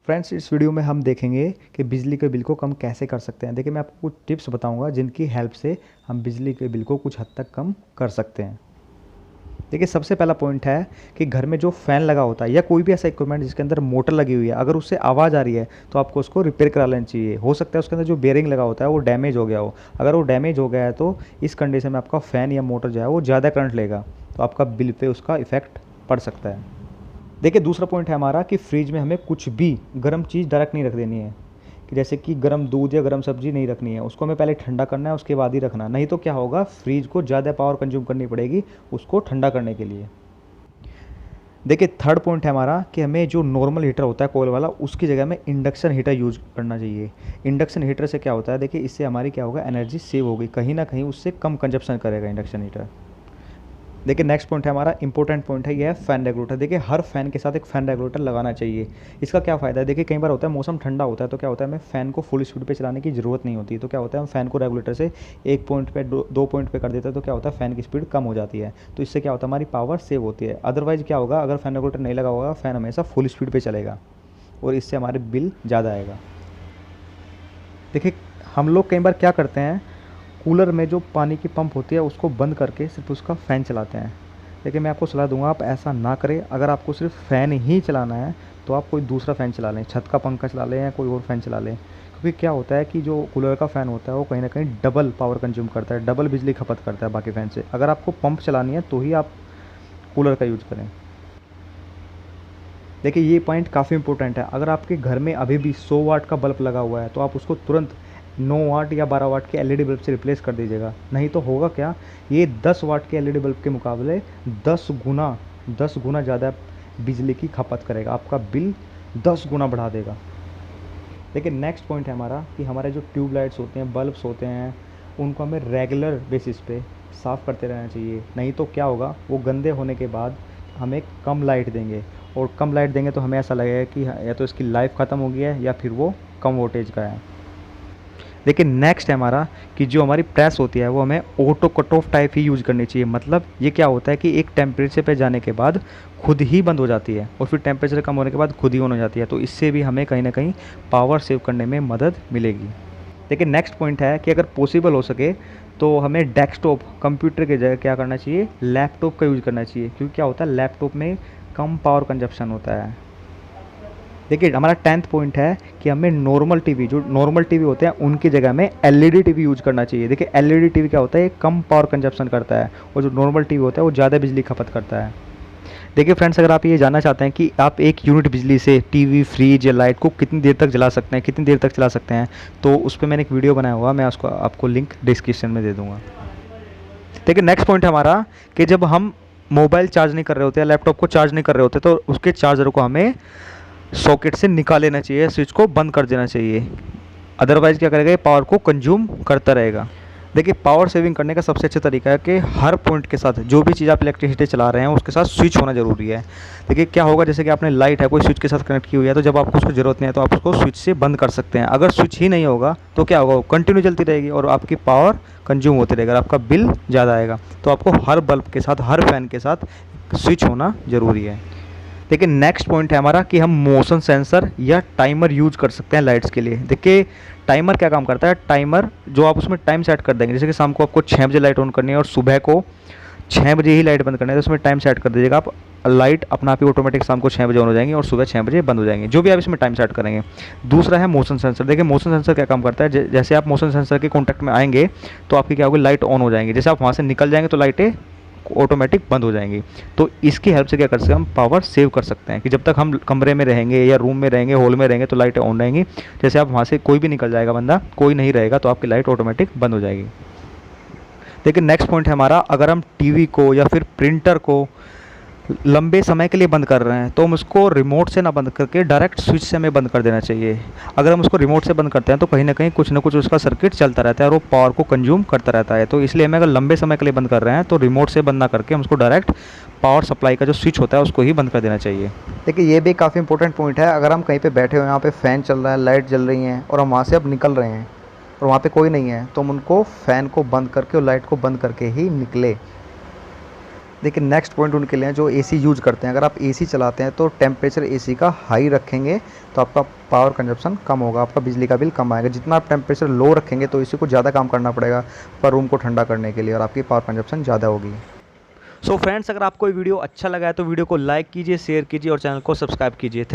Friends, इस video में हम देखेंगे कि बिजली के बिल को कम कैसे कर सकते हैं। देखिए, मैं आपको कुछ टिप्स बताऊंगा जिनकी हेल्प से हम बिजली के बिल को कुछ हद तक कम कर सकते हैं। देखिए, सबसे पहला पॉइंट है कि घर में जो फ़ैन लगा होता है या कोई भी ऐसा इक्विपमेंट जिसके अंदर मोटर लगी हुई है, अगर उससे आवाज़ आ रही है तो आपको उसको रिपेयर करा लेना चाहिए। हो सकता है उसके अंदर जो बेयरिंग लगा होता है वो डैमेज हो गया हो। अगर वो डैमेज हो गया है तो इस कंडीशन में आपका फ़ैन या मोटर जो है वो ज़्यादा करंट लेगा, तो आपका बिल पे उसका इफ़ेक्ट पड़ सकता है। देखिए, दूसरा पॉइंट है हमारा कि फ्रिज में हमें कुछ भी गर्म चीज़ डायरेक्ट नहीं रख देनी है। कि जैसे कि गर्म दूध या गर्म सब्ज़ी नहीं रखनी है, उसको हमें पहले ठंडा करना है, उसके बाद ही रखना। नहीं तो क्या होगा, फ्रिज को ज़्यादा पावर कंज्यूम करनी पड़ेगी उसको ठंडा करने के लिए। देखिए, थर्ड पॉइंट है हमारा कि हमें जो नॉर्मल हीटर होता है कोयल वाला, उसकी जगह में इंडक्शन हीटर यूज़ करना चाहिए। इंडक्शन हीटर से क्या होता है, देखिए इससे हमारी क्या होगा, एनर्जी सेव होगी, कहीं ना कहीं उससे कम कंजप्शन करेगा इंडक्शन हीटर। देखिए, नेक्स्ट पॉइंट है हमारा, इंपॉर्टेंट पॉइंट है, यह है फ़ैन रेगुलेटर। देखिए, हर फ़ैन के साथ एक फ़ैन रेगुलेटर लगाना चाहिए। इसका क्या फ़ायदा है, देखिए कई बार होता है मौसम ठंडा होता है तो क्या होता है, हमें फ़ैन को फुल स्पीड पे चलाने की ज़रूरत नहीं होती। तो क्या होता है, हम फ़ैन को रेगुलेटर से एक पॉइंट पे दो पॉइंट पे कर देते हैं तो क्या होता है, फ़ैन की स्पीड कम हो जाती है। तो इससे क्या होता है, हमारी पावर सेव होती है। अदरवाइज़ क्या होगा, अगर फ़ैन रेगुलेटर नहीं लगा होगा, फ़ैन हमेशा फुल स्पीड पर चलेगा और इससे हमारे बिल ज़्यादा आएगा। देखिए, हम लोग कई बार क्या करते हैं, कूलर में जो पानी की पंप होती है उसको बंद करके सिर्फ उसका फ़ैन चलाते हैं। लेकिन मैं आपको सलाह दूंगा, आप ऐसा ना करें। अगर आपको सिर्फ फ़ैन ही चलाना है तो आप कोई दूसरा फ़ैन चला लें, छत का पंखा चला लें या कोई और फ़ैन चला लें। क्योंकि क्या होता है कि जो कूलर का फ़ैन होता है वो कहीं ना कहीं डबल पावर कंज्यूम करता है, डबल बिजली खपत करता है बाकी फ़ैन से। अगर आपको पंप चलानी है तो ही आप कूलर का यूज़ करें। देखिए, ये पॉइंट काफ़ी इंपॉर्टेंट है। अगर आपके घर में अभी भी 100 वाट का बल्ब लगा हुआ है तो आप उसको तुरंत 9 वाट या 12 वाट के एलईडी बल्ब से रिप्लेस कर दीजिएगा। नहीं तो होगा क्या, ये 10 वाट के एलईडी बल्ब के मुकाबले 10 गुना ज़्यादा बिजली की खपत करेगा, आपका बिल 10 गुना बढ़ा देगा। लेकिन नेक्स्ट पॉइंट है हमारा कि हमारे जो ट्यूबलाइट्स होते हैं, बल्ब्स होते हैं, उनको हमें रेगुलर बेसिस पे साफ़ करते रहना चाहिए। नहीं तो क्या होगा, वो गंदे होने के बाद हमें कम लाइट देंगे, और कम लाइट देंगे तो हमें ऐसा लगेगा कि या तो इसकी लाइफ ख़त्म हो गई है या फिर वो कम वोल्टेज का है। लेकिन नेक्स्ट है हमारा कि जो हमारी प्रेस होती है वो हमें ऑटो कट ऑफ टाइप ही यूज़ करनी चाहिए। मतलब ये क्या होता है कि एक टेम्परेचर पे जाने के बाद खुद ही बंद हो जाती है और फिर टेम्परेचर कम होने के बाद खुद ही ऑन हो जाती है। तो इससे भी हमें कहीं ना कहीं पावर सेव करने में मदद मिलेगी। लेकिन नेक्स्ट पॉइंट है कि अगर पॉसिबल हो सके तो हमें डेस्कटॉप कंप्यूटर की जगह क्या करना चाहिए, लैपटॉप का यूज़ करना चाहिए। क्योंकि क्या होता है, लैपटॉप में कम पावर कंजप्शन होता है। देखिए, हमारा 10th पॉइंट है कि हमें नॉर्मल टीवी, जो नॉर्मल टीवी होते हैं उनकी जगह में एलईडी टीवी यूज़ करना चाहिए। देखिए, एलईडी टीवी क्या होता है, ये कम पावर कंजप्शन करता है और जो नॉर्मल टीवी होता है वो ज़्यादा बिजली खपत करता है। देखिए फ्रेंड्स, अगर आप ये जानना चाहते हैं कि आप 1 यूनिट बिजली से टीवी, फ्रिज या लाइट को कितनी देर तक जला सकते हैं, कितनी देर तक चला सकते हैं, तो उस पर मैंने एक वीडियो बनाया हुआ, मैं उसको आपको लिंक डिस्क्रिप्शन में दे दूँगा। देखिए, नेक्स्ट पॉइंट है हमारा कि जब हम मोबाइल चार्ज नहीं कर रहे होते या लैपटॉप को चार्ज नहीं कर रहे होते तो उसके चार्जर को हमें सॉकेट से निकाल लेना चाहिए, स्विच को बंद कर देना चाहिए। अदरवाइज़ क्या करेगा, ये पावर को कंज्यूम करता रहेगा। देखिए, पावर सेविंग करने का सबसे अच्छा तरीका है कि हर पॉइंट के साथ जो भी चीज़ आप इलेक्ट्रिसिटी चला रहे हैं उसके साथ स्विच होना ज़रूरी है। देखिए, क्या होगा, जैसे कि आपने लाइट है कोई स्विच के साथ कनेक्ट की हुई है, तो जब आपको उसको ज़रूरत नहीं है तो आप उसको स्विच से बंद कर सकते हैं। अगर स्विच ही नहीं होगा तो क्या होगा, वो कंटिन्यू चलती रहेगी और आपकी पावर कंज्यूम होती रहेगी और आपका बिल ज़्यादा आएगा। तो आपको हर बल्ब के साथ, हर फ़ैन के साथ स्विच होना ज़रूरी है। देखिए, नेक्स्ट पॉइंट है हमारा कि हम मोशन सेंसर या टाइमर यूज कर सकते हैं लाइट्स के लिए। देखिए, टाइमर क्या काम करता है, टाइमर जो आप उसमें टाइम सेट कर देंगे, जैसे कि शाम को आपको 6 बजे लाइट ऑन करनी है और सुबह को 6 बजे ही लाइट बंद करनी है, तो उसमें टाइम सेट कर दीजिएगा आप। लाइट अपना आप ही ऑटोमेटिक शाम को 6 बजे ऑन हो जाएंगी और सुबह 6 बजे बंद हो जाएंगे, जो भी आप इसमें टाइम सेट करेंगे। दूसरा है मोशन सेंसर। देखिए, मोशन सेंसर क्या काम करता है, जैसे आप मोशन सेंसर के कॉन्टैक्ट में आएंगे तो आपकी क्या होगी, लाइट ऑन हो जाएंगी। जैसे आप वहाँ से निकल जाएंगे तो लाइटें ऑटोमेटिक बंद हो जाएंगी। तो इसकी हेल्प से क्या कर सकते हैं, हम पावर सेव कर सकते हैं कि जब तक हम कमरे में रहेंगे या रूम में रहेंगे, हॉल में रहेंगे, तो लाइटें ऑन रहेंगी। जैसे आप वहाँ से कोई भी निकल जाएगा, बंदा कोई नहीं रहेगा, तो आपकी लाइट ऑटोमेटिक बंद हो जाएगी। लेकिन नेक्स्ट पॉइंट है हमारा, अगर हम टीवी को या फिर प्रिंटर को लंबे समय के लिए बंद कर रहे हैं तो हम उसको रिमोट से ना बंद करके डायरेक्ट स्विच से हमें बंद कर देना चाहिए। अगर हम उसको रिमोट से बंद करते हैं तो कहीं ना कहीं कुछ ना कुछ उसका सर्किट चलता रहता है और वो पावर को कंज्यूम करता रहता है। तो इसलिए हमें अगर लंबे समय के लिए बंद कर रहे हैं तो रिमोट से बंद ना करके हम उसको डायरेक्ट पावर सप्लाई का जो स्विच होता है उसको ही बंद कर देना चाहिए। देखिए, ये भी काफ़ी इंपॉर्टेंट पॉइंट है। अगर हम कहीं पर बैठे हुए हैं, यहाँ पे फ़ैन चल रहा है, लाइट जल रही हैं और हम वहाँ से अब निकल रहे हैं और वहाँ पे कोई नहीं है, तो हम उनको फ़ैन को बंद करके और लाइट को बंद करके ही निकले। देखिए नेक्स्ट पॉइंट उनके लिए है जो एसी यूज़ करते हैं। अगर आप एसी चलाते हैं तो टेम्परेचर एसी का हाई रखेंगे तो आपका पावर कंजप्शन कम होगा, आपका बिजली का बिल कम आएगा। जितना आप टेम्परेचर लो रखेंगे तो एसी को ज़्यादा काम करना पड़ेगा पर रूम को ठंडा करने के लिए, और आपकी पावर कंजप्शन ज़्यादा होगी। सो फ्रेंड्स, अगर आपको ये वीडियो अच्छा लगा है तो वीडियो को लाइक कीजिए, शेयर कीजिए और चैनल को सब्सक्राइब कीजिए। थैंक